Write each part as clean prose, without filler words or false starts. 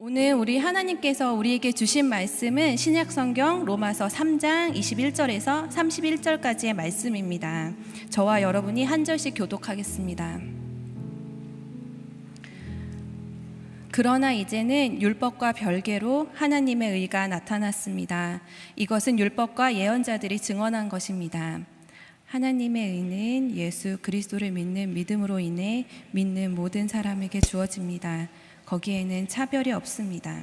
오늘 우리 하나님께서 우리에게 주신 말씀은 신약성경 로마서 3장 21절에서 31절까지의 말씀입니다. 저와 여러분이 한 절씩 교독하겠습니다. 그러나 이제는 율법과 별개로 하나님의 의가 나타났습니다. 이것은 율법과 예언자들이 증언한 것입니다. 하나님의 의는 예수 그리스도를 믿는 믿음으로 인해 믿는 모든 사람에게 주어집니다. 거기에는 차별이 없습니다.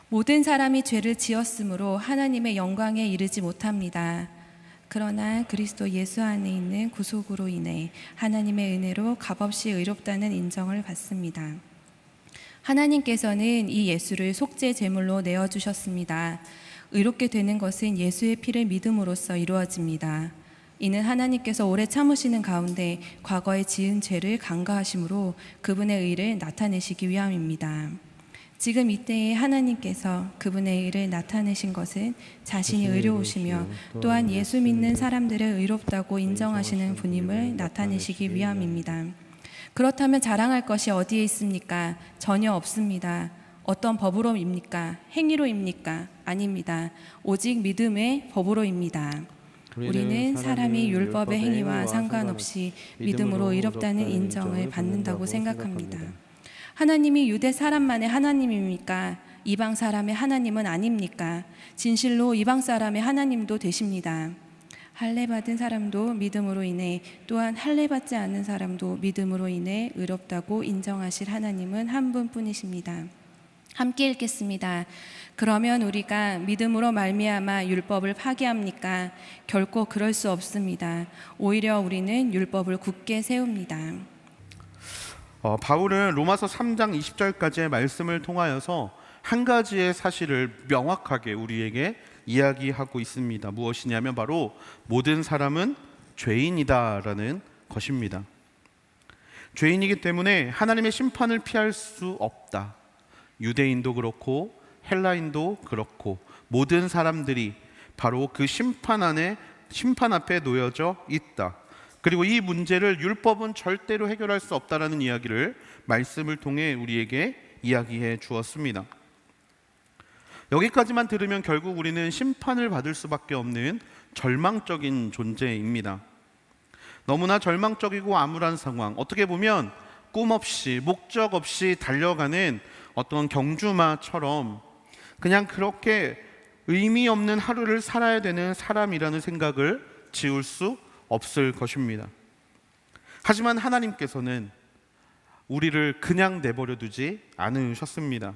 모든 사람이 죄를 지었으므로 하나님의 영광에 이르지 못합니다. 그러나 그리스도 예수 안에 있는 구속으로 인해 하나님의 은혜로 값없이 의롭다는 인정을 받습니다. 하나님께서는 이 예수를 속죄 제물로 내어주셨습니다. 의롭게 되는 것은 예수의 피를 믿음으로써 이루어집니다. 이는 하나님께서 오래 참으시는 가운데 과거에 지은 죄를 간과하심으로 그분의 의를 나타내시기 위함입니다. 지금 이때에 하나님께서 그분의 의를 나타내신 것은 자신이 의로우시며 또한 예수 믿는 사람들을 의롭다고 인정하시는 분임을 나타내시기 위함입니다. 그렇다면 자랑할 것이 어디에 있습니까? 전혀 없습니다. 어떤 법으로입니까? 행위로입니까? 아닙니다. 오직 믿음의 법으로입니다. 우리는 사람이 율법의 행위와 상관없이 믿음으로 의롭다는 인정을 받는다고 생각합니다. 하나님이 유대 사람만의 하나님입니까? 이방 사람의 하나님은 아닙니까? 진실로 이방 사람의 하나님도 되십니다. 할례 받은 사람도 믿음으로 인해 또한 할례 받지 않은 사람도 믿음으로 인해 의롭다고 인정하실 하나님은 한 분뿐이십니다. 함께 읽겠습니다. 그러면 우리가 믿음으로 말미암아 율법을 파기합니까? 결코 그럴 수 없습니다. 오히려 우리는 율법을 굳게 세웁니다. 바울은 로마서 3장 20절까지의 말씀을 통하여서 한 가지의 사실을 명확하게 우리에게 이야기하고 있습니다. 무엇이냐면 바로 모든 사람은 죄인이다라는 것입니다. 죄인이기 때문에 하나님의 심판을 피할 수 없다. 유대인도 그렇고 헬라인도 그렇고 모든 사람들이 바로 그 심판 앞에 놓여져 있다. 그리고 이 문제를 율법은 절대로 해결할 수 없다라는 이야기를 말씀을 통해 우리에게 이야기해 주었습니다. 여기까지만 들으면 결국 우리는 심판을 받을 수밖에 없는 절망적인 존재입니다. 너무나 절망적이고 암울한 상황, 어떻게 보면 꿈 없이 목적 없이 달려가는 어떤 경주마처럼 그냥 그렇게 의미 없는 하루를 살아야 되는 사람이라는 생각을 지울 수 없을 것입니다. 하지만 하나님께서는 우리를 그냥 내버려 두지 않으셨습니다.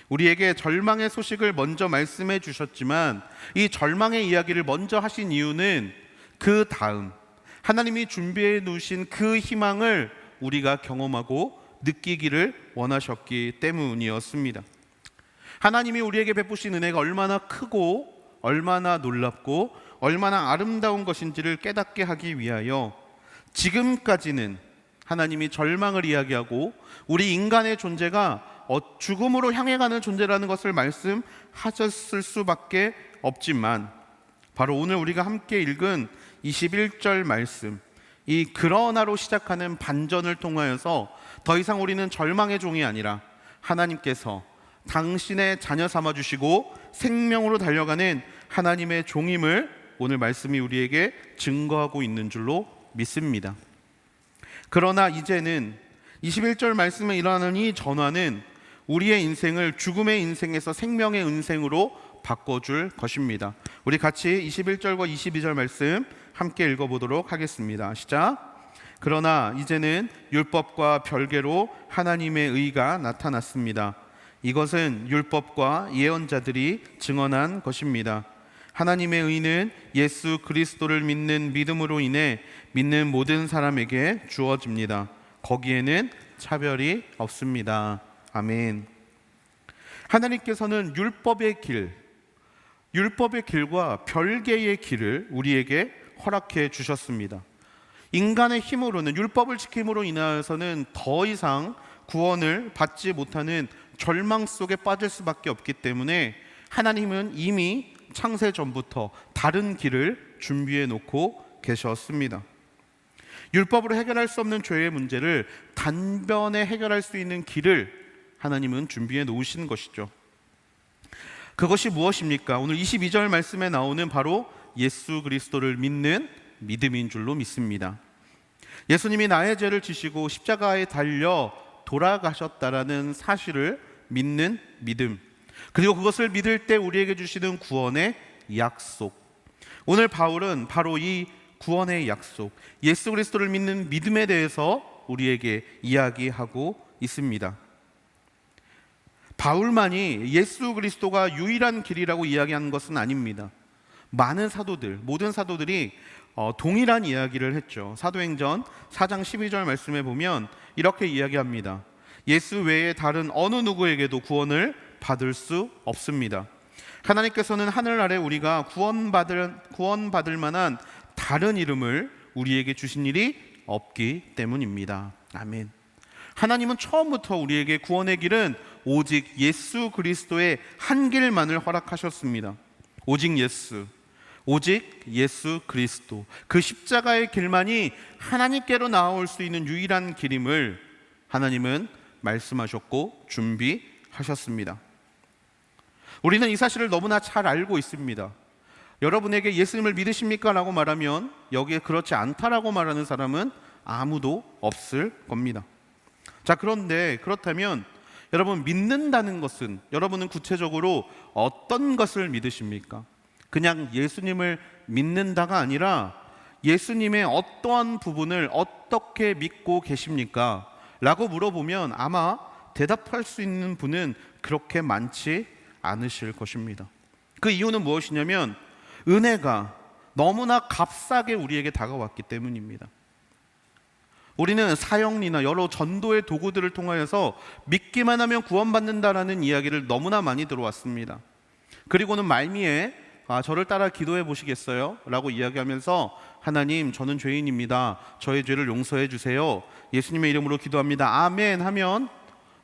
우리에게 절망의 소식을 먼저 말씀해 주셨지만 이 절망의 이야기를 먼저 하신 이유는 그 다음 하나님이 준비해 놓으신 그 희망을 우리가 경험하고 느끼기를 원하셨기 때문이었습니다. 하나님이 우리에게 베푸신 은혜가 얼마나 크고 얼마나 놀랍고 얼마나 아름다운 것인지를 깨닫게 하기 위하여 지금까지는 하나님이 절망을 이야기하고 우리 인간의 존재가 죽음으로 향해 가는 존재라는 것을 말씀하셨을 수밖에 없지만 바로 오늘 우리가 함께 읽은 21절 말씀, 이 그러나로 시작하는 반전을 통하여서 더 이상 우리는 절망의 종이 아니라 하나님께서 당신의 자녀 삼아주시고 생명으로 달려가는 하나님의 종임을 오늘 말씀이 우리에게 증거하고 있는 줄로 믿습니다. 그러나 이제는 21절 말씀에 일어나는 이 전환은 우리의 인생을 죽음의 인생에서 생명의 인생으로 바꿔줄 것입니다. 우리 같이 21절과 22절 말씀 함께 읽어보도록 하겠습니다. 시작. 그러나 이제는 율법과 별개로 하나님의 의가 나타났습니다. 이것은 율법과 예언자들이 증언한 것입니다. 하나님의 의는 예수 그리스도를 믿는 믿음으로 인해 믿는 모든 사람에게 주어집니다. 거기에는 차별이 없습니다. 아멘. 하나님께서는 율법의 길과 별개의 길을 우리에게 허락해 주셨습니다. 인간의 힘으로는, 율법을 지킴으로 인하여서는 더 이상 구원을 받지 못하는 절망 속에 빠질 수밖에 없기 때문에 하나님은 이미 창세 전부터 다른 길을 준비해 놓고 계셨습니다. 율법으로 해결할 수 없는 죄의 문제를 단번에 해결할 수 있는 길을 하나님은 준비해 놓으신 것이죠. 그것이 무엇입니까? 오늘 22절 말씀에 나오는 바로 예수 그리스도를 믿는 믿음인 줄로 믿습니다. 예수님이 나의 죄를 지시고 십자가에 달려 돌아가셨다라는 사실을 믿는 믿음, 그리고 그것을 믿을 때 우리에게 주시는 구원의 약속. 오늘 바울은 바로 이 구원의 약속, 예수 그리스도를 믿는 믿음에 대해서 우리에게 이야기하고 있습니다. 바울만이 예수 그리스도가 유일한 길이라고 이야기하는 것은 아닙니다. 많은 사도들, 모든 사도들이 동일한 이야기를 했죠. 사도행전 4장 12절 말씀에 보면 이렇게 이야기합니다. 예수 외에 다른 어느 누구에게도 구원을 받을 수 없습니다. 하나님께서는 하늘 아래 우리가 구원받을 만한 다른 이름을 우리에게 주신 일이 없기 때문입니다. 아멘. 하나님은 처음부터 우리에게 구원의 길은 오직 예수 그리스도의 한 길만을 허락하셨습니다. 오직 예수 그리스도, 그 십자가의 길만이 하나님께로 나아올 수 있는 유일한 길임을 하나님은 말씀하셨고 준비하셨습니다. 우리는 이 사실을 너무나 잘 알고 있습니다. 여러분에게 예수님을 믿으십니까? 라고 말하면 여기에 그렇지 않다라고 말하는 사람은 아무도 없을 겁니다. 자, 그런데 그렇다면 여러분, 믿는다는 것은 여러분은 구체적으로 어떤 것을 믿으십니까? 그냥 예수님을 믿는다가 아니라 예수님의 어떠한 부분을 어떻게 믿고 계십니까? 라고 물어보면 아마 대답할 수 있는 분은 그렇게 많지 않으실 것입니다. 그 이유는 무엇이냐면 은혜가 너무나 값싸게 우리에게 다가왔기 때문입니다. 우리는 사형리나 여러 전도의 도구들을 통하여서 믿기만 하면 구원받는다라는 이야기를 너무나 많이 들어왔습니다. 그리고는 말미에 저를 따라 기도해 보시겠어요? 라고 이야기하면서 하나님, 저는 죄인입니다. 저의 죄를 용서해 주세요. 예수님의 이름으로 기도합니다. 아멘 하면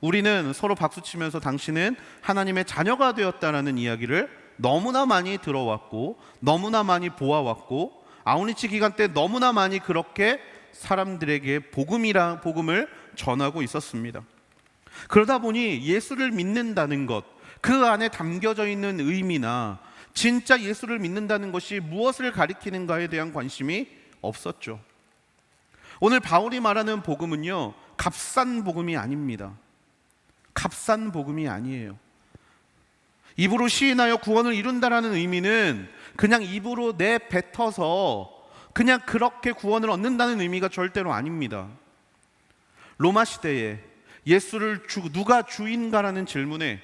우리는 서로 박수치면서 당신은 하나님의 자녀가 되었다라는 이야기를 너무나 많이 들어왔고 너무나 많이 보아왔고 아우니치 기간 때 너무나 많이 그렇게 사람들에게 복음을 전하고 있었습니다. 그러다 보니 예수를 믿는다는 것, 그 안에 담겨져 있는 의미나 진짜 예수를 믿는다는 것이 무엇을 가리키는가에 대한 관심이 없었죠. 오늘 바울이 말하는 복음은요, 값싼 복음이 아닙니다. 값싼 복음이 아니에요. 입으로 시인하여 구원을 이룬다라는 의미는 그냥 입으로 내뱉어서 그냥 그렇게 구원을 얻는다는 의미가 절대로 아닙니다. 로마 시대에 예수를 누가 주인가라는 질문에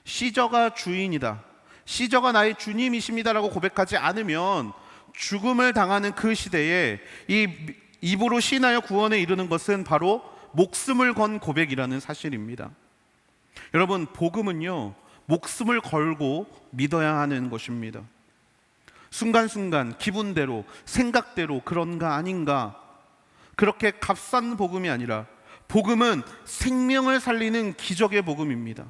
시저가 주인이다, 시저가 나의 주님이십니다라고 고백하지 않으면 죽음을 당하는 그 시대에 이 입으로 시인하여 구원에 이르는 것은 바로 목숨을 건 고백이라는 사실입니다. 여러분, 복음은요, 목숨을 걸고 믿어야 하는 것입니다. 순간순간 기분대로 생각대로 그런가 아닌가, 그렇게 값싼 복음이 아니라 복음은 생명을 살리는 기적의 복음입니다.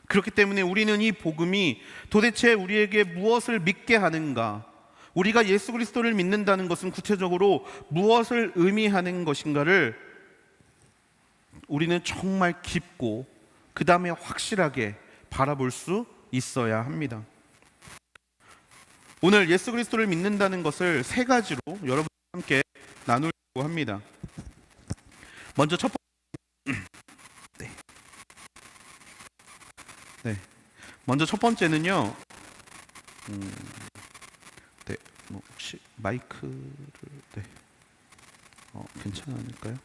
그렇기 때문에 우리는 이 복음이 도대체 우리에게 무엇을 믿게 하는가, 우리가 예수 그리스도를 믿는다는 것은 구체적으로 무엇을 의미하는 것인가를 우리는 정말 깊고 그 다음에 확실하게 바라볼 수 있어야 합니다. 오늘 예수 그리스도를 믿는다는 것을 세 가지로 여러분과 함께 나누려고 합니다. 먼저 첫 번째는요, 혹시 마이크를 괜찮을까요?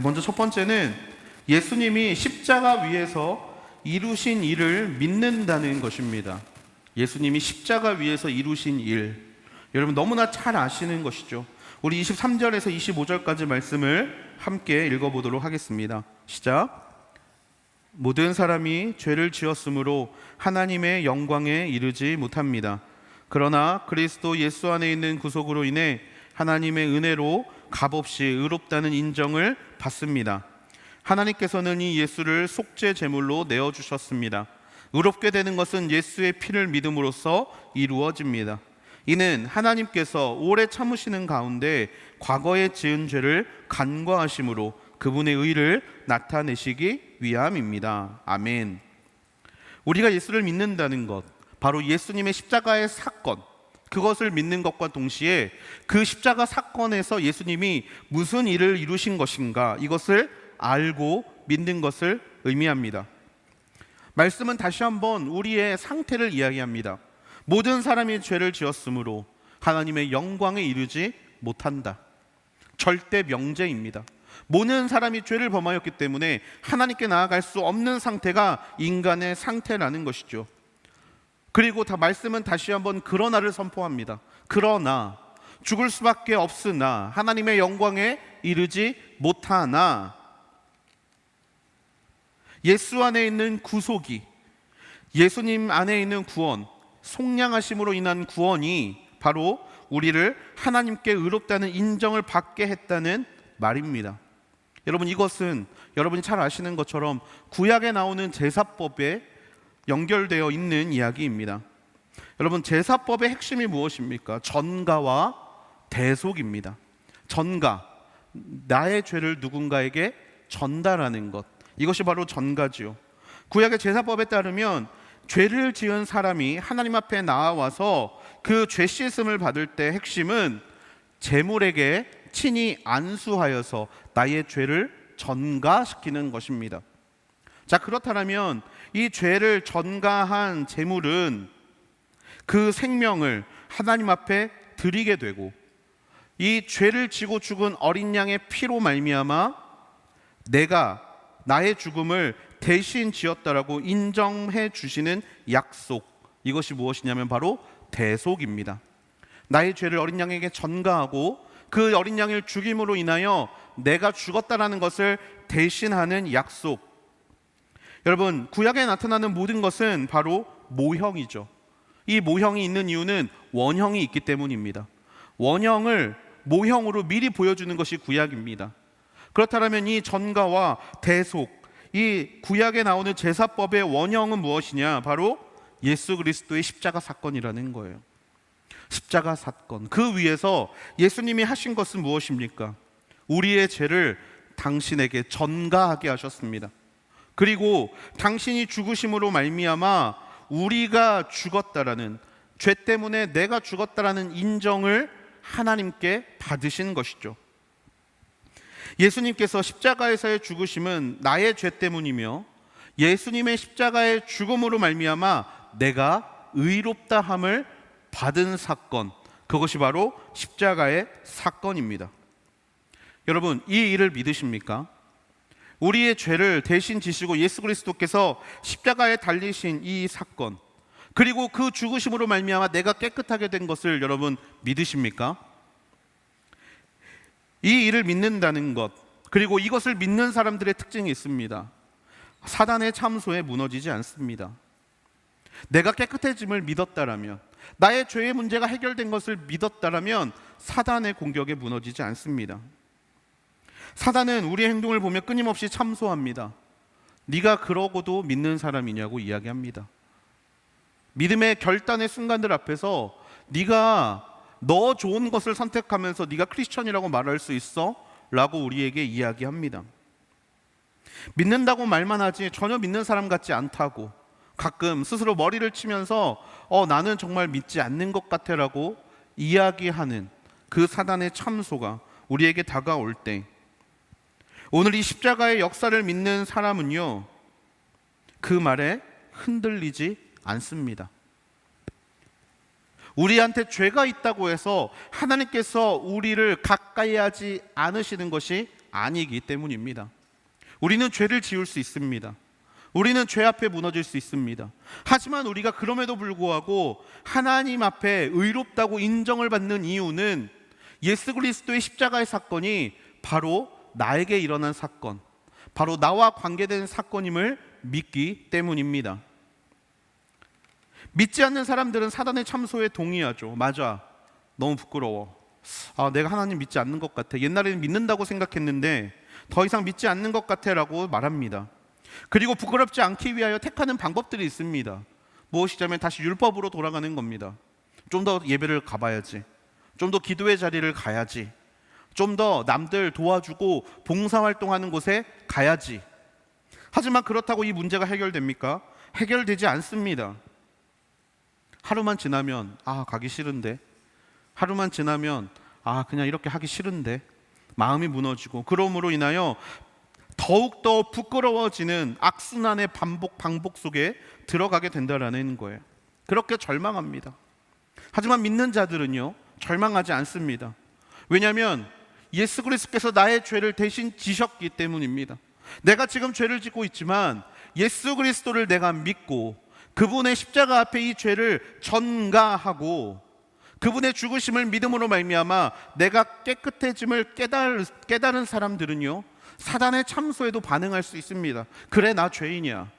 먼저 첫 번째는 예수님이 십자가 위에서 이루신 일을 믿는다는 것입니다. 예수님이 십자가 위에서 이루신 일, 여러분 너무나 잘 아시는 것이죠. 우리 23절에서 25절까지 말씀을 함께 읽어보도록 하겠습니다. 시작. 모든 사람이 죄를 지었으므로 하나님의 영광에 이르지 못합니다. 그러나 그리스도 예수 안에 있는 구속으로 인해 하나님의 은혜로 값없이 의롭다는 인정을 받습니다. 하나님께서는 이 예수를 속죄 제물로 내어주셨습니다. 의롭게 되는 것은 예수의 피를 믿음으로써 이루어집니다. 이는 하나님께서 오래 참으시는 가운데 과거에 지은 죄를 간과하심으로 그분의 의를 나타내시기 위함입니다. 아멘. 우리가 예수를 믿는다는 것, 바로 예수님의 십자가의 사건, 그것을 믿는 것과 동시에 그 십자가 사건에서 예수님이 무슨 일을 이루신 것인가, 이것을 알고 믿는 것을 의미합니다. 말씀은 다시 한번 우리의 상태를 이야기합니다. 모든 사람이 죄를 지었으므로 하나님의 영광에 이르지 못한다. 절대 명제입니다. 모든 사람이 죄를 범하였기 때문에 하나님께 나아갈 수 없는 상태가 인간의 상태라는 것이죠. 그리고 말씀은 다시 한번 그러나를 선포합니다. 그러나 죽을 수밖에 없으나 하나님의 영광에 이르지 못하나 예수 안에 있는 구속이, 예수님 안에 있는 구원, 속량하심으로 인한 구원이 바로 우리를 하나님께 의롭다는 인정을 받게 했다는 말입니다. 여러분, 이것은 여러분이 잘 아시는 것처럼 구약에 나오는 제사법에 연결되어 있는 이야기입니다. 여러분, 제사법의 핵심이 무엇입니까? 전가와 대속입니다. 전가, 나의 죄를 누군가에게 전달하는 것, 이것이 바로 전가지요. 구약의 제사법에 따르면 죄를 지은 사람이 하나님 앞에 나와서 그 죄 씻음을 받을 때 핵심은 제물에게 친히 안수하여서 나의 죄를 전가시키는 것입니다. 자, 그렇다면 이 죄를 전가한 제물은 그 생명을 하나님 앞에 드리게 되고, 이 죄를 지고 죽은 어린 양의 피로 말미암아 내가 나의 죽음을 대신 지었다라고 인정해 주시는 약속, 이것이 무엇이냐면 바로 대속입니다. 나의 죄를 어린 양에게 전가하고 그 어린 양을 죽임으로 인하여 내가 죽었다라는 것을 대신하는 약속. 여러분, 구약에 나타나는 모든 것은 바로 모형이죠. 이 모형이 있는 이유는 원형이 있기 때문입니다. 원형을 모형으로 미리 보여주는 것이 구약입니다. 그렇다면 이 전가와 대속, 이 구약에 나오는 제사법의 원형은 무엇이냐? 바로 예수 그리스도의 십자가 사건이라는 거예요. 십자가 사건, 그 위에서 예수님이 하신 것은 무엇입니까? 우리의 죄를 당신에게 전가하게 하셨습니다. 그리고 당신이 죽으심으로 말미암아 우리가 죽었다라는, 죄 때문에 내가 죽었다라는 인정을 하나님께 받으신 것이죠. 예수님께서 십자가에서의 죽으심은 나의 죄 때문이며 예수님의 십자가의 죽음으로 말미암아 내가 의롭다함을 받은 사건, 그것이 바로 십자가의 사건입니다. 여러분, 이 일을 믿으십니까? 우리의 죄를 대신 지시고 예수 그리스도께서 십자가에 달리신 이 사건, 그리고 그 죽으심으로 말미암아 내가 깨끗하게 된 것을 여러분 믿으십니까? 이 일을 믿는다는 것, 그리고 이것을 믿는 사람들의 특징이 있습니다. 사단의 참소에 무너지지 않습니다. 내가 깨끗해짐을 믿었다라면, 나의 죄의 문제가 해결된 것을 믿었다라면 사단의 공격에 무너지지 않습니다. 사단은 우리의 행동을 보며 끊임없이 참소합니다. 네가 그러고도 믿는 사람이냐고 이야기합니다. 믿음의 결단의 순간들 앞에서 네가 너 좋은 것을 선택하면서 네가 크리스천이라고 말할 수 있어? 라고 우리에게 이야기합니다. 믿는다고 말만 하지 전혀 믿는 사람 같지 않다고, 가끔 스스로 머리를 치면서 나는 정말 믿지 않는 것 같아 라고 이야기하는 그 사단의 참소가 우리에게 다가올 때, 오늘 이 십자가의 역사를 믿는 사람은요, 그 말에 흔들리지 않습니다. 우리한테 죄가 있다고 해서 하나님께서 우리를 가까이 하지 않으시는 것이 아니기 때문입니다. 우리는 죄를 지을 수 있습니다. 우리는 죄 앞에 무너질 수 있습니다. 하지만 우리가 그럼에도 불구하고 하나님 앞에 의롭다고 인정을 받는 이유는 예수 그리스도의 십자가의 사건이 바로 나에게 일어난 사건, 바로 나와 관계된 사건임을 믿기 때문입니다. 믿지 않는 사람들은 사단의 참소에 동의하죠. 맞아, 너무 부끄러워. 내가 하나님 믿지 않는 것 같아. 옛날에는 믿는다고 생각했는데 더 이상 믿지 않는 것 같아 라고 말합니다. 그리고 부끄럽지 않기 위하여 택하는 방법들이 있습니다. 무엇이냐면 다시 율법으로 돌아가는 겁니다. 좀 더 예배를 가봐야지, 좀 더 기도의 자리를 가야지, 좀 더 남들 도와주고 봉사활동하는 곳에 가야지. 하지만 그렇다고 이 문제가 해결됩니까? 해결되지 않습니다. 하루만 지나면 가기 싫은데, 하루만 지나면 그냥 이렇게 하기 싫은데, 마음이 무너지고, 그러므로 인하여 더욱더 부끄러워지는 악순환의 반복 속에 들어가게 된다라는 거예요. 그렇게 절망합니다. 하지만 믿는 자들은요, 절망하지 않습니다. 왜냐하면 예수 그리스도께서 나의 죄를 대신 지셨기 때문입니다. 내가 지금 죄를 짓고 있지만 예수 그리스도를 내가 믿고 그분의 십자가 앞에 이 죄를 전가하고 그분의 죽으심을 믿음으로 말미암아 내가 깨끗해짐을 깨달은 사람들은요, 사단의 참소에도 반응할 수 있습니다. 그래, 나 죄인이야.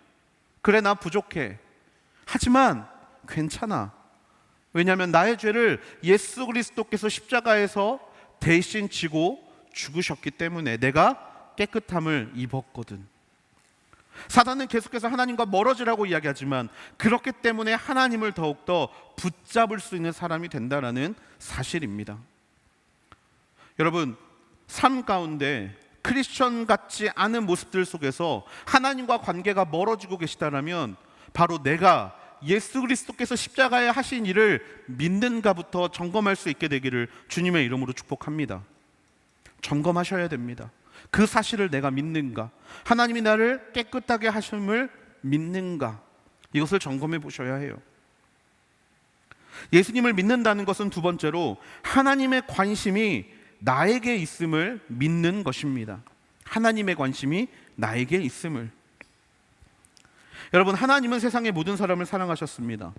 그래, 나 부족해. 하지만 괜찮아. 왜냐하면 나의 죄를 예수 그리스도께서 십자가에서 대신 지고 죽으셨기 때문에 내가 깨끗함을 입었거든. 사단은 계속해서 하나님과 멀어지라고 이야기하지만 그렇기 때문에 하나님을 더욱더 붙잡을 수 있는 사람이 된다는 사실입니다. 여러분, 삶 가운데 크리스천 같지 않은 모습들 속에서 하나님과 관계가 멀어지고 계시다면 바로 내가 예수 그리스도께서 십자가에 하신 일을 믿는가부터 점검할 수 있게 되기를 주님의 이름으로 축복합니다. 점검하셔야 됩니다. 그 사실을 내가 믿는가, 하나님이 나를 깨끗하게 하심을 믿는가, 이것을 점검해 보셔야 해요. 예수님을 믿는다는 것은 두 번째로 하나님의 관심이 나에게 있음을 믿는 것입니다. 하나님의 관심이 나에게 있음을. 여러분, 하나님은 세상의 모든 사람을 사랑하셨습니다.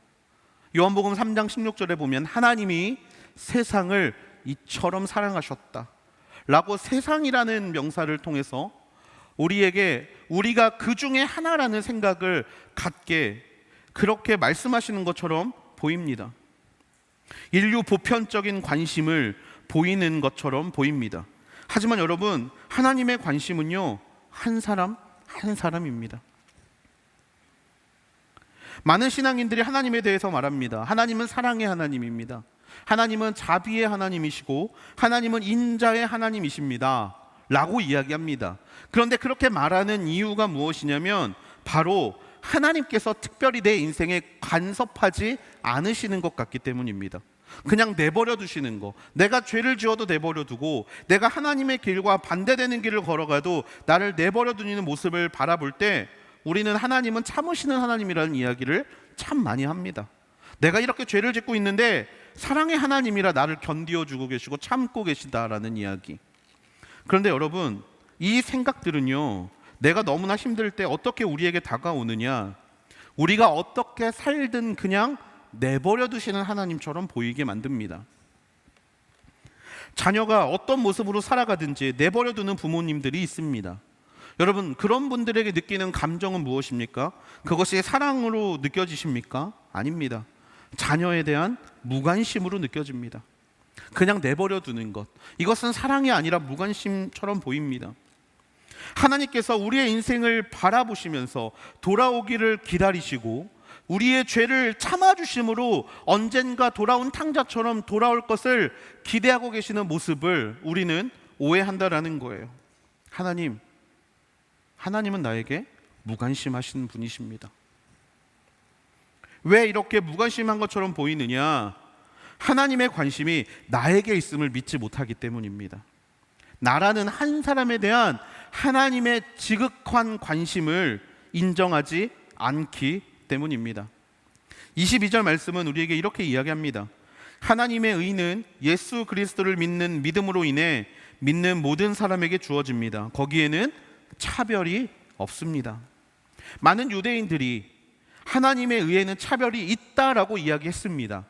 요한복음 3장 16절에 보면 하나님이 세상을 이처럼 사랑하셨다 라고 세상이라는 명사를 통해서 우리가 그 중에 하나라는 생각을 갖게 그렇게 말씀하시는 것처럼 보입니다. 인류 보편적인 관심을 보이는 것처럼 보입니다. 하지만 여러분, 하나님의 관심은요, 한 사람 한 사람입니다. 많은 신앙인들이 하나님에 대해서 말합니다. 하나님은 사랑의 하나님입니다. 하나님은 자비의 하나님이시고 하나님은 인자의 하나님이십니다 라고 이야기합니다. 그런데 그렇게 말하는 이유가 무엇이냐면 바로 하나님께서 특별히 내 인생에 간섭하지 않으시는 것 같기 때문입니다. 그냥 내버려 두시는 거, 내가 죄를 지어도 내버려 두고 내가 하나님의 길과 반대되는 길을 걸어가도 나를 내버려 두는 모습을 바라볼 때 우리는 하나님은 참으시는 하나님이라는 이야기를 참 많이 합니다. 내가 이렇게 죄를 짓고 있는데 사랑의 하나님이라 나를 견디어주고 계시고 참고 계시다라는 이야기. 그런데 여러분, 이 생각들은요, 내가 너무나 힘들 때 어떻게 우리에게 다가오느냐, 우리가 어떻게 살든 그냥 내버려 두시는 하나님처럼 보이게 만듭니다. 자녀가 어떤 모습으로 살아가든지 내버려 두는 부모님들이 있습니다. 여러분, 그런 분들에게 느끼는 감정은 무엇입니까? 그것이 사랑으로 느껴지십니까? 아닙니다. 자녀에 대한 무관심으로 느껴집니다. 그냥 내버려 두는 것, 이것은 사랑이 아니라 무관심처럼 보입니다. 하나님께서 우리의 인생을 바라보시면서 돌아오기를 기다리시고 우리의 죄를 참아주심으로 언젠가 돌아온 탕자처럼 돌아올 것을 기대하고 계시는 모습을 우리는 오해한다라는 거예요. 하나님은 나에게 무관심하신 분이십니다. 왜 이렇게 무관심한 것처럼 보이느냐? 하나님의 관심이 나에게 있음을 믿지 못하기 때문입니다. 나라는 한 사람에 대한 하나님의 지극한 관심을 인정하지 않기 때문입니다. 22절 말씀은 우리에게 이렇게 이야기합니다. 하나님의 의는 예수 그리스도를 믿는 믿음으로 인해 믿는 모든 사람에게 주어집니다. 거기에는 차별이 없습니다. 많은 유대인들이 하나님의 의에는 차별이 있다라고 이야기했습니다.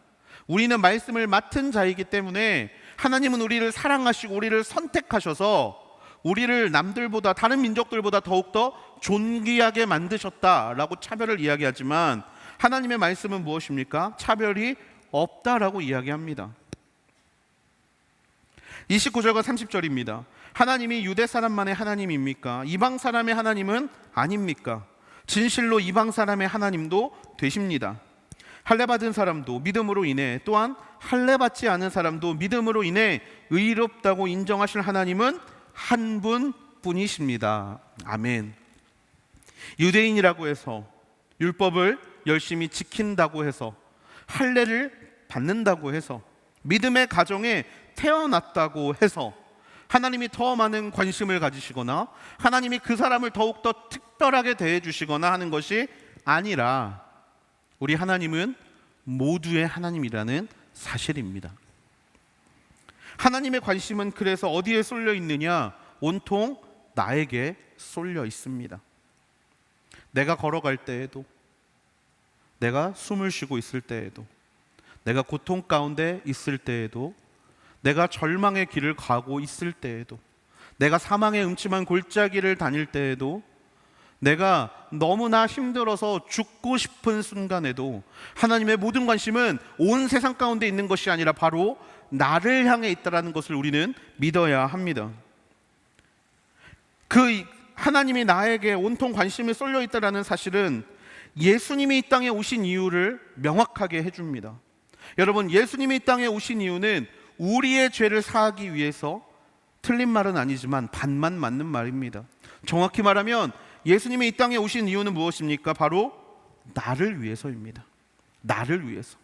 우리는 말씀을 맡은 자이기 때문에 하나님은 우리를 사랑하시고 우리를 선택하셔서 우리를 남들보다, 다른 민족들보다 더욱더 존귀하게 만드셨다라고 차별을 이야기하지만 하나님의 말씀은 무엇입니까? 차별이 없다라고 이야기합니다. 29절과 30절입니다. 하나님이 유대 사람만의 하나님입니까? 이방 사람의 하나님은 아닙니까? 진실로 이방 사람의 하나님도 되십니다. 할례 받은 사람도 믿음으로 인해, 또한 할례 받지 않은 사람도 믿음으로 인해 의롭다고 인정하실 하나님은 한 분뿐이십니다. 아멘. 유대인이라고 해서 율법을 열심히 지킨다고 해서, 할례를 받는다고 해서, 믿음의 가정에 태어났다고 해서 하나님이 더 많은 관심을 가지시거나 하나님이 그 사람을 더욱더 특별하게 대해 주시거나 하는 것이 아니라, 우리 하나님은 모두의 하나님이라는 사실입니다. 하나님의 관심은 그래서 어디에 쏠려 있느냐? 온통 나에게 쏠려 있습니다. 내가 걸어갈 때에도, 내가 숨을 쉬고 있을 때에도, 내가 고통 가운데 있을 때에도, 내가 절망의 길을 가고 있을 때에도, 내가 사망의 음침한 골짜기를 다닐 때에도, 내가 너무나 힘들어서 죽고 싶은 순간에도 하나님의 모든 관심은 온 세상 가운데 있는 것이 아니라 바로 나를 향해 있다는 것을 우리는 믿어야 합니다. 그 하나님이 나에게 온통 관심이 쏠려 있다는 사실은 예수님이 이 땅에 오신 이유를 명확하게 해줍니다. 여러분, 예수님이 이 땅에 오신 이유는 우리의 죄를 사하기 위해서, 틀린 말은 아니지만 반만 맞는 말입니다. 정확히 말하면 예수님이 이 땅에 오신 이유는 무엇입니까? 바로 나를 위해서입니다. 나를 위해서.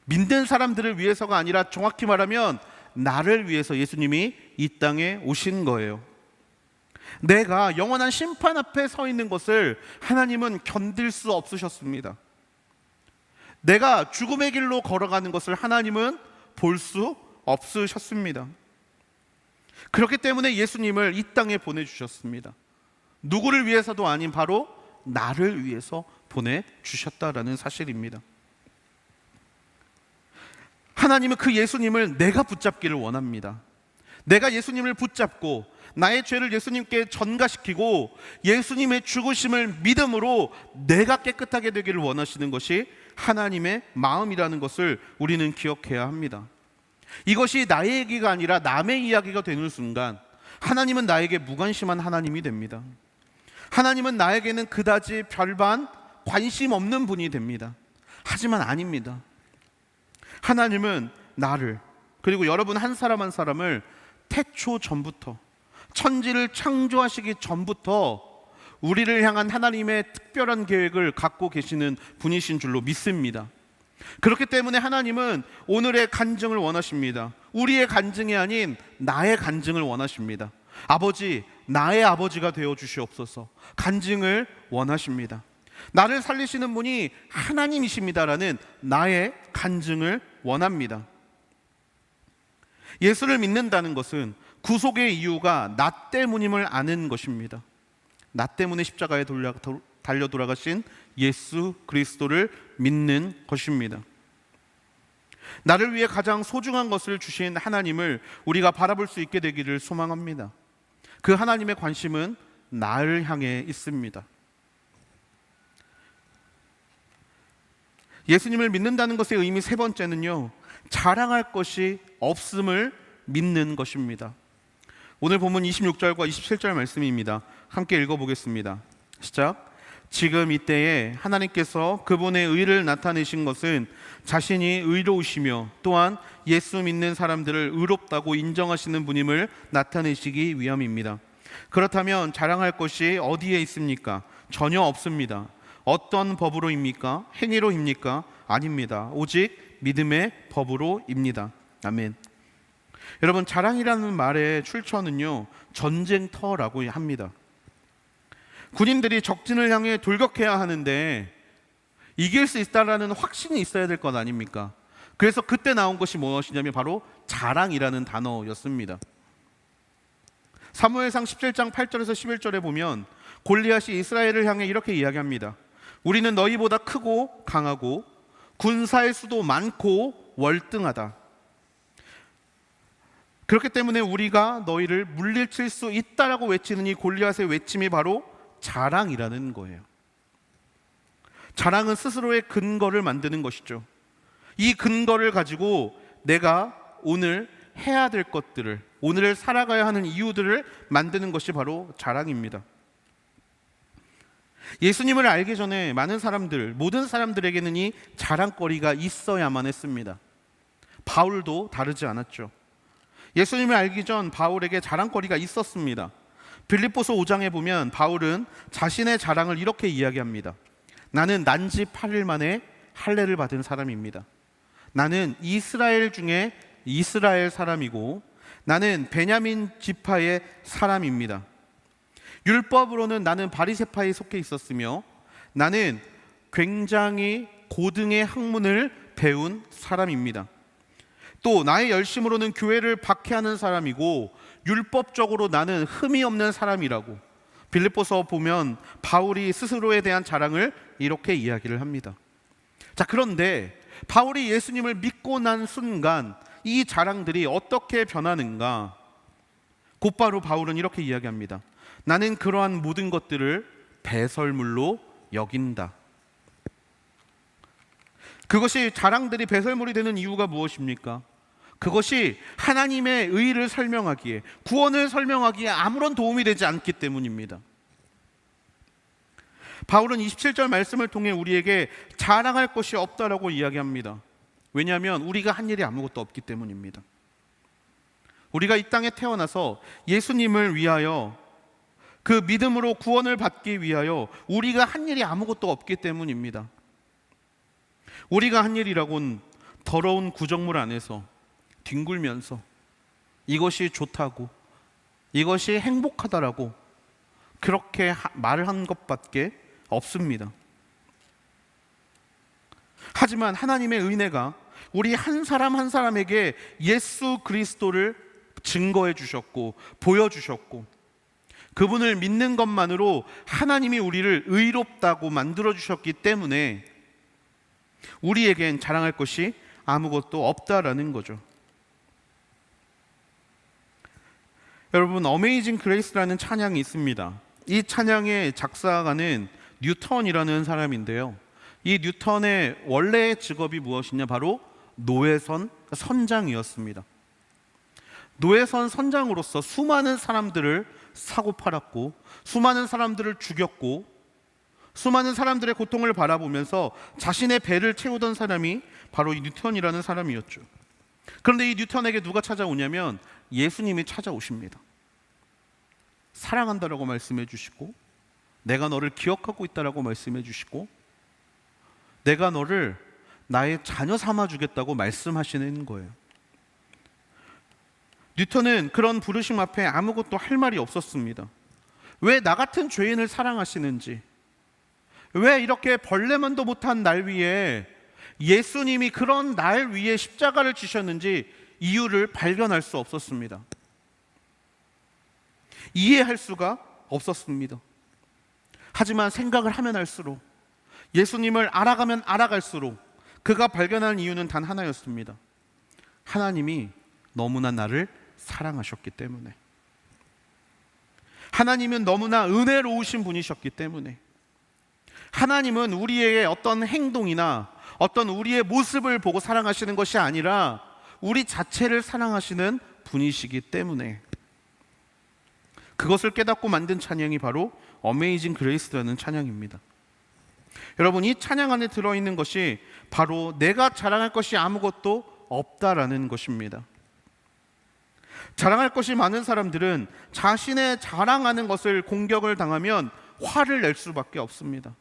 믿는 사람들을 위해서가 아니라 정확히 말하면 나를 위해서 예수님이 이 땅에 오신 거예요. 내가 영원한 심판 앞에 서 있는 것을 하나님은 견딜 수 없으셨습니다. 내가 죽음의 길로 걸어가는 것을 하나님은 볼 수 없으셨습니다. 그렇기 때문에 예수님을 이 땅에 보내주셨습니다. 누구를 위해서도 아닌 바로 나를 위해서 보내주셨다라는 사실입니다. 하나님은 그 예수님을 내가 붙잡기를 원합니다. 내가 예수님을 붙잡고 나의 죄를 예수님께 전가시키고 예수님의 죽으심을 믿음으로 내가 깨끗하게 되기를 원하시는 것이 하나님의 마음이라는 것을 우리는 기억해야 합니다. 이것이 나의 얘기가 아니라 남의 이야기가 되는 순간 하나님은 나에게 무관심한 하나님이 됩니다. 하나님은 나에게는 그다지 별반 관심 없는 분이 됩니다. 하지만 아닙니다. 하나님은 나를, 그리고 여러분 한 사람 한 사람을 태초 전부터, 천지를 창조하시기 전부터 우리를 향한 하나님의 특별한 계획을 갖고 계시는 분이신 줄로 믿습니다. 그렇기 때문에 하나님은 오늘의 간증을 원하십니다. 우리의 간증이 아닌 나의 간증을 원하십니다. 아버지, 나의 아버지가 되어 주시옵소서. 간증을 원하십니다. 나를 살리시는 분이 하나님이십니다라는 나의 간증을 원합니다. 예수를 믿는다는 것은 구속의 이유가 나 때문임을 아는 것입니다. 나 때문에 십자가에 달려 돌아가신 예수 그리스도를 믿는 것입니다. 나를 위해 가장 소중한 것을 주신 하나님을 우리가 바라볼 수 있게 되기를 소망합니다. 그 하나님의 관심은 나를 향해 있습니다. 예수님을 믿는다는 것의 의미 세 번째는요, 자랑할 것이 없음을 믿는 것입니다. 오늘 본문 26절과 27절 말씀입니다. 함께 읽어보겠습니다. 시작. 지금 이때에 하나님께서 그분의 의를 나타내신 것은 자신이 의로우시며 또한 예수 믿는 사람들을 의롭다고 인정하시는 분임을 나타내시기 위함입니다. 그렇다면 자랑할 것이 어디에 있습니까? 전혀 없습니다. 어떤 법으로입니까? 행위로입니까? 아닙니다. 오직 믿음의 법으로입니다. 아멘. 여러분, 자랑이라는 말의 출처는요, 전쟁터라고 합니다. 군인들이 적진을 향해 돌격해야 하는데 이길 수 있다라는 확신이 있어야 될 것 아닙니까? 그래서 그때 나온 것이 무엇이냐면 바로 자랑이라는 단어였습니다. 사무엘상 17장 8절에서 11절에 보면 골리앗이 이스라엘을 향해 이렇게 이야기합니다. 우리는 너희보다 크고 강하고 군사의 수도 많고 월등하다. 그렇기 때문에 우리가 너희를 물리칠 수 있다라고 외치는 이 골리앗의 외침이 바로 자랑이라는 거예요. 자랑은 스스로의 근거를 만드는 것이죠. 이 근거를 가지고 내가 오늘 해야 될 것들을, 오늘을 살아가야 하는 이유들을 만드는 것이 바로 자랑입니다. 예수님을 알기 전에 많은 사람들, 모든 사람들에게는 이 자랑거리가 있어야만 했습니다. 바울도 다르지 않았죠. 예수님을 알기 전 바울에게 자랑거리가 있었습니다. 빌립보서 5장에 보면 바울은 자신의 자랑을 이렇게 이야기합니다. 나는 난지 8일 만에 할례를 받은 사람입니다. 나는 이스라엘 중에 이스라엘 사람이고 나는 베냐민 지파의 사람입니다. 율법으로는 나는 바리새파에 속해 있었으며 나는 굉장히 고등의 학문을 배운 사람입니다. 또 나의 열심으로는 교회를 박해하는 사람이고 율법적으로 나는 흠이 없는 사람이라고 빌립보서 보면 바울이 스스로에 대한 자랑을 이렇게 이야기를 합니다. 자, 그런데 바울이 예수님을 믿고 난 순간 이 자랑들이 어떻게 변하는가? 곧바로 바울은 이렇게 이야기합니다. 나는 그러한 모든 것들을 배설물로 여긴다. 그것이 자랑들이 배설물이 되는 이유가 무엇입니까? 그것이 하나님의 의를 설명하기에, 구원을 설명하기에 아무런 도움이 되지 않기 때문입니다. 바울은 27절 말씀을 통해 우리에게 자랑할 것이 없다라고 이야기합니다. 왜냐하면 우리가 한 일이 아무것도 없기 때문입니다. 우리가 이 땅에 태어나서 예수님을 위하여, 그 믿음으로 구원을 받기 위하여 우리가 한 일이 아무것도 없기 때문입니다. 우리가 한 일이라곤 더러운 구정물 안에서 뒹굴면서 이것이 좋다고, 이것이 행복하다라고 그렇게 말을 한 것밖에 없습니다. 하지만 하나님의 은혜가 우리 한 사람 한 사람에게 예수 그리스도를 증거해 주셨고 보여주셨고, 그분을 믿는 것만으로 하나님이 우리를 의롭다고 만들어 주셨기 때문에 우리에겐 자랑할 것이 아무것도 없다라는 거죠. 여러분, 어메이징 그레이스라는 찬양이 있습니다. 이 찬양의 작사가는 뉴턴이라는 사람인데요, 이 뉴턴의 원래의 직업이 무엇이냐, 바로 노회선 선장이었습니다. 노회선 선장으로서 수많은 사람들을 사고 팔았고, 수많은 사람들을 죽였고, 수많은 사람들의 고통을 바라보면서 자신의 배를 채우던 사람이 바로 이 뉴턴이라는 사람이었죠. 그런데 이 뉴턴에게 누가 찾아오냐면 예수님이 찾아오십니다. 사랑한다라고 말씀해 주시고, 내가 너를 기억하고 있다라고 말씀해 주시고, 내가 너를 나의 자녀 삼아 주겠다고 말씀하시는 거예요. 뉴턴은 그런 부르심 앞에 아무것도 할 말이 없었습니다. 왜 나 같은 죄인을 사랑하시는지, 왜 이렇게 벌레만도 못한 날 위에 예수님이 그런 날 위에 십자가를 지셨는지 이유를 발견할 수 없었습니다. 이해할 수가 없었습니다. 하지만 생각을 하면 할수록, 예수님을 알아가면 알아갈수록 그가 발견한 이유는 단 하나였습니다. 하나님이 너무나 나를 사랑하셨기 때문에, 하나님은 너무나 은혜로우신 분이셨기 때문에, 하나님은 우리의 어떤 행동이나 어떤 우리의 모습을 보고 사랑하시는 것이 아니라 우리 자체를 사랑하시는 분이시기 때문에, 그것을 깨닫고 만든 찬양이 바로 어메이징 그레이스라는 찬양입니다. 여러분, 이 찬양 안에 들어있는 것이 바로 내가 자랑할 것이 아무것도 없다라는 것입니다. 자랑할 것이 많은 사람들은 자신의 자랑하는 것을 공격을 당하면 화를 낼 수밖에 없습니다.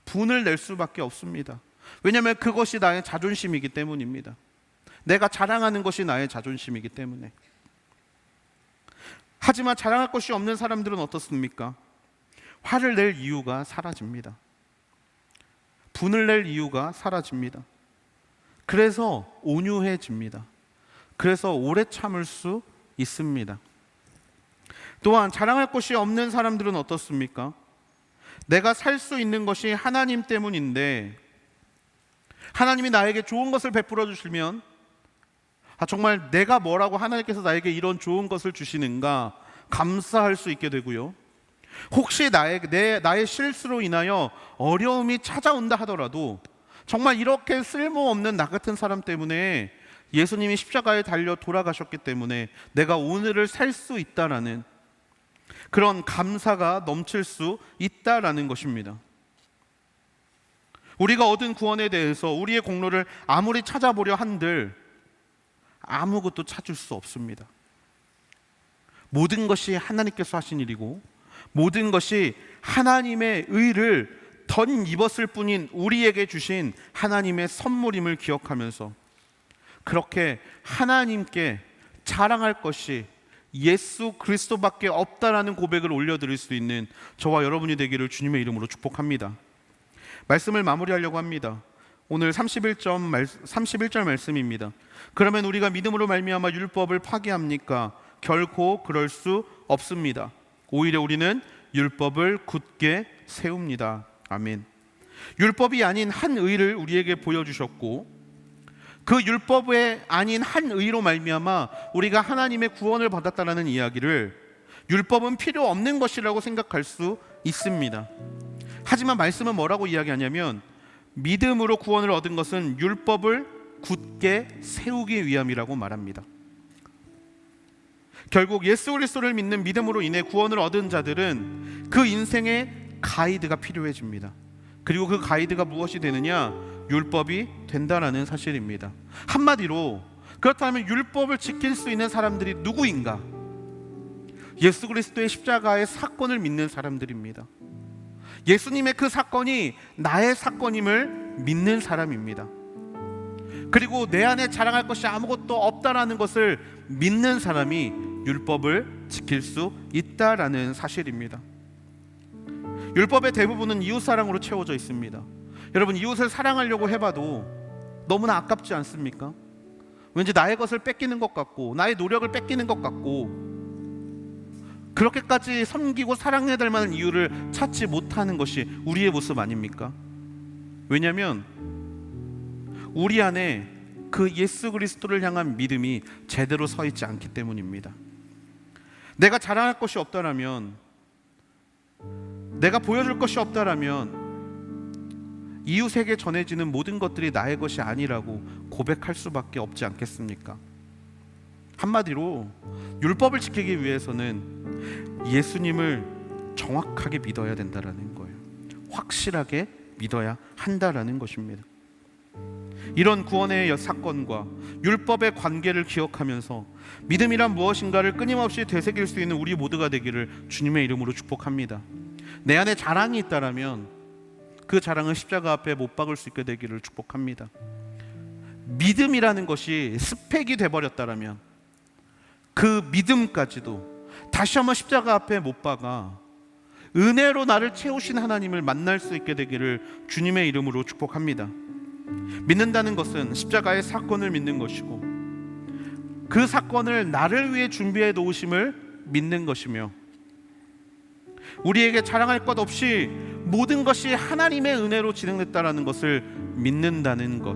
분을 낼 수밖에 없습니다. 왜냐하면 그것이 나의 자존심이기 때문입니다. 내가 자랑하는 것이 나의 자존심이기 때문에. 하지만 자랑할 것이 없는 사람들은 어떻습니까? 화를 낼 이유가 사라집니다. 분을 낼 이유가 사라집니다. 그래서 온유해집니다. 그래서 오래 참을 수 있습니다. 또한 자랑할 것이 없는 사람들은 어떻습니까? 내가 살 수 있는 것이 하나님 때문인데, 하나님이 나에게 좋은 것을 베풀어 주시면 정말 내가 뭐라고 하나님께서 나에게 이런 좋은 것을 주시는가 감사할 수 있게 되고요, 혹시 나의 실수로 인하여 어려움이 찾아온다 하더라도 정말 이렇게 쓸모없는 나 같은 사람 때문에 예수님이 십자가에 달려 돌아가셨기 때문에 내가 오늘을 살 수 있다라는 그런 감사가 넘칠 수 있다라는 것입니다. 우리가 얻은 구원에 대해서 우리의 공로를 아무리 찾아보려 한들 아무것도 찾을 수 없습니다. 모든 것이 하나님께서 하신 일이고 모든 것이 하나님의 의를 덧입었을 뿐인 우리에게 주신 하나님의 선물임을 기억하면서 그렇게 하나님께 자랑할 것이 예수 그리스도밖에 없다라는 고백을 올려드릴 수 있는 저와 여러분이 되기를 주님의 이름으로 축복합니다. 말씀을 마무리하려고 합니다. 오늘 31절 말씀입니다. 그러면 우리가 믿음으로 말미암아 율법을 파기합니까? 결코 그럴 수 없습니다. 오히려 우리는 율법을 굳게 세웁니다. 아멘. 율법이 아닌 한 의를 우리에게 보여주셨고 그 율법에 아닌 한 의로 말미암아 우리가 하나님의 구원을 받았다라는 이야기를 율법은 필요 없는 것이라고 생각할 수 있습니다. 하지만 말씀은 뭐라고 이야기하냐면 믿음으로 구원을 얻은 것은 율법을 굳게 세우기 위함이라고 말합니다. 결국 예수 그리스도를 믿는 믿음으로 인해 구원을 얻은 자들은 그 인생에 가이드가 필요해집니다. 그리고 그 가이드가 무엇이 되느냐? 율법이 된다라는 사실입니다. 한마디로 그렇다면 율법을 지킬 수 있는 사람들이 누구인가? 예수 그리스도의 십자가의 사건을 믿는 사람들입니다. 예수님의 그 사건이 나의 사건임을 믿는 사람입니다. 그리고 내 안에 자랑할 것이 아무것도 없다라는 것을 믿는 사람이 율법을 지킬 수 있다라는 사실입니다. 율법의 대부분은 이웃사랑으로 채워져 있습니다. 여러분, 이웃을 사랑하려고 해봐도 너무나 아깝지 않습니까? 왠지 나의 것을 뺏기는 것 같고 나의 노력을 뺏기는 것 같고 그렇게까지 섬기고 사랑해야 될 만한 이유를 찾지 못하는 것이 우리의 모습 아닙니까? 왜냐하면 우리 안에 그 예수 그리스도를 향한 믿음이 제대로 서 있지 않기 때문입니다. 내가 자랑할 것이 없다라면, 내가 보여줄 것이 없다라면 이웃에게 전해지는 모든 것들이 나의 것이 아니라고 고백할 수밖에 없지 않겠습니까? 한마디로 율법을 지키기 위해서는 예수님을 정확하게 믿어야 된다라는 거예요. 확실하게 믿어야 한다라는 것입니다. 이런 구원의 사건과 율법의 관계를 기억하면서 믿음이란 무엇인가를 끊임없이 되새길 수 있는 우리 모두가 되기를 주님의 이름으로 축복합니다. 내 안에 자랑이 있다라면 그 자랑은 십자가 앞에 못 박을 수 있게 되기를 축복합니다. 믿음이라는 것이 스펙이 돼버렸다라면 그 믿음까지도 다시 한번 십자가 앞에 못 박아 은혜로 나를 채우신 하나님을 만날 수 있게 되기를 주님의 이름으로 축복합니다. 믿는다는 것은 십자가의 사건을 믿는 것이고 그 사건을 나를 위해 준비해 놓으심을 믿는 것이며 우리에게 자랑할 것 없이 모든 것이 하나님의 은혜로 진행됐다라는 것을 믿는다는 것,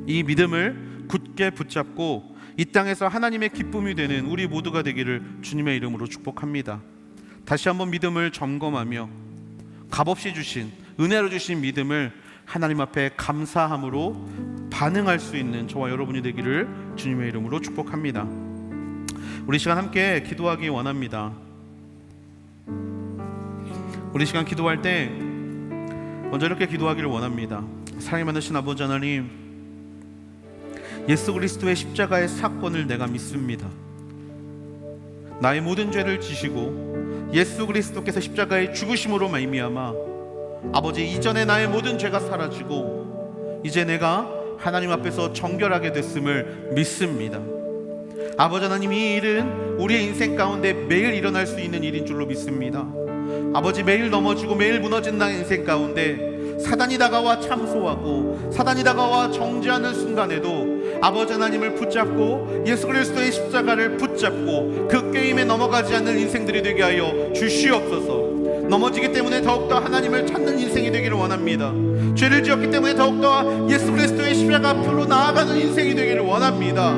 이 믿음을 굳게 붙잡고 이 땅에서 하나님의 기쁨이 되는 우리 모두가 되기를 주님의 이름으로 축복합니다. 다시 한번 믿음을 점검하며 값없이 주신, 은혜로 주신 믿음을 하나님 앞에 감사함으로 반응할 수 있는 저와 여러분이 되기를 주님의 이름으로 축복합니다. 우리 시간 함께 기도하기 원합니다. 우리 시간 기도할 때 먼저 이렇게 기도하기를 원합니다. 사랑이 많으신 아버지 하나님, 예수 그리스도의 십자가의 사건을 내가 믿습니다. 나의 모든 죄를 지시고 예수 그리스도께서 십자가의 죽으심으로 말미암아 아버지, 이전에 나의 모든 죄가 사라지고 이제 내가 하나님 앞에서 정결하게 됐음을 믿습니다. 아버지 하나님, 이 일은 우리의 인생 가운데 매일 일어날 수 있는 일인 줄로 믿습니다. 아버지, 매일 넘어지고 매일 무너진 나의 인생 가운데 사단이 다가와 참소하고 사단이 다가와 정죄하는 순간에도 아버지 하나님을 붙잡고 예수 그리스도의 십자가를 붙잡고 그 게임에 넘어가지 않는 인생들이 되게 하여 주시옵소서. 넘어지기 때문에 더욱더 하나님을 찾는 인생이 되기를 원합니다. 죄를 지었기 때문에 더욱더 예수 그리스도의 십자가 앞으로 나아가는 인생이 되기를 원합니다.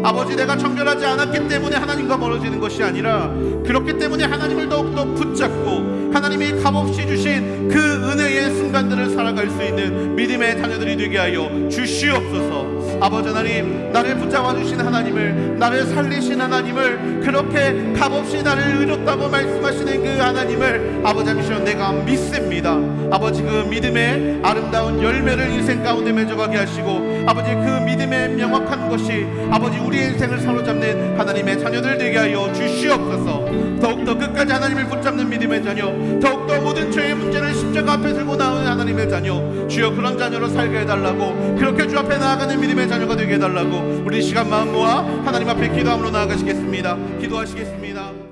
아버지, 내가 정결하지 않았기 때문에 하나님과 멀어지는 것이 아니라 그렇기 때문에 하나님을 더욱더 붙잡고 하나님이 값없이 주신 그 은혜의 순간들을 살아갈 수 있는 믿음의 자녀들이 되게 하여 주시옵소서. 아버지 하나님, 나를 붙잡아 주신 하나님을, 나를 살리신 하나님을, 그렇게 값없이 나를 의롭다고 말씀하시는 그 하나님을 아버지 하시면 내가 믿습니다. 아버지, 그 믿음의 아름다운 열매를 인생 가운데 맺어가게 하시고, 아버지 그 믿음의 명확한 것이 아버지 우리의 인생을 사로잡는 하나님의 자녀들 되게 하여 주시옵소서. 더욱더 끝까지 하나님을 붙잡는 믿음의 자녀, 더욱더 모든 죄의 문제를 십자가 앞에 들고 나오는 하나님의 자녀, 주여 그런 자녀로 살게 해달라고, 그렇게 주 앞에 나아가는 믿음의 자녀가 되게 해달라고 우리 시간 마음 모아 하나님 앞에 기도함으로 나아가시겠습니다. 기도하시겠습니다.